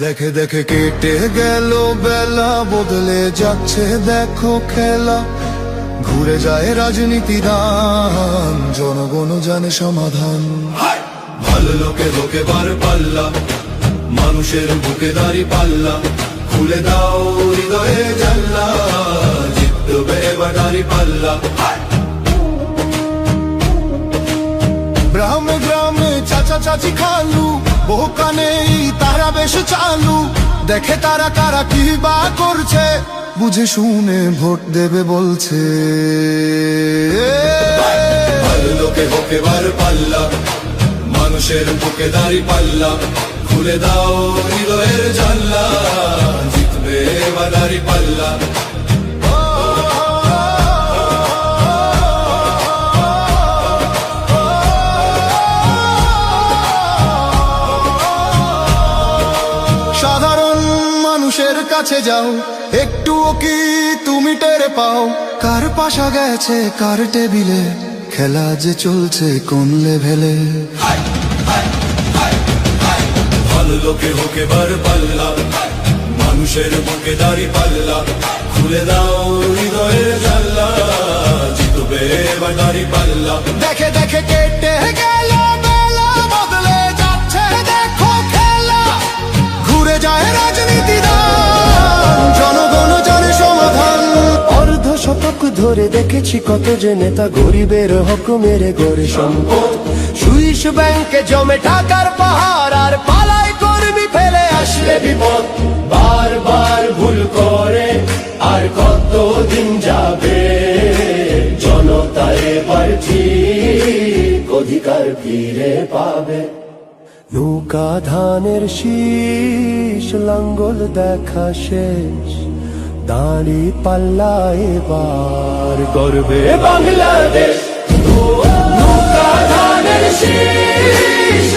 দেখে দেখে কেটে গেল বেলা, বদলে যাচ্ছে দেখো খেলা। ঘুরে যায় রাজনীতি দান, জনগণ জানে সমাধান। ভালো লোকে লোকে বার পাল্লা, মানুষের বুকে দাঁড়ি পাল্লা। খুলে দাও হৃদয়ে জানলা, জিতবে এবার দাঁড়ি পাল্লা। গ্রামে গ্রামে চাচা চাচি খালু, বহু কানে তারা বেশ চালু। দেখে তারা কারা কি বা করছে, বুঝে শুনে ভোট দেবে বলছে। ভালো লোকে হোক এবার পাল্লা, মানুষের বুকে দাঁড়ি পাল্লা। খুলে দাও হৃদয়ের জানলা, জিতবে এবার দাঁড়ি পাল্লা। সাধারণ মানুষের কাছে যাও, একটুও কি তুমি টের পাও? কার পাশা গেছে কার টেবিলে, খেলা যে চলছে কোন লেভেলে। ভালো লোকে হোক এবার পাল্লা, মানুষের বুকে দাঁড়ি পাল্লা। খুলে দাও হৃদয়ের জানলা, জিতবে এবার দাঁড়ি পাল্লা। দেখে দেখে কেটে গেল বেলা, বদলে যাচ্ছে দেখো খেলা। ঘুরে যায় রাজনীতি দান, জনগণ জানে সমাধান। অর্ধ শতক ধরে দেখেছি কত যে নেতা গরিবের হক মেরে গড়ে সম্পদ। সুইস ব্যাংকে জমে টাকার পাহাড়, আর পালায় কর্মী ফেলে আসলে বিপদ। বারবার ভুল করে আর কতদিন যাবে, জনতা এবার ঠিক অধিকার ফিরে পাবে। নৌকা ধানের শীষ, লাঙ্গল দেখা শেষ, দাঁড়ি পাল্লা এবার গর্বে বাংলাদেশ। নৌকা ধানের শীষ।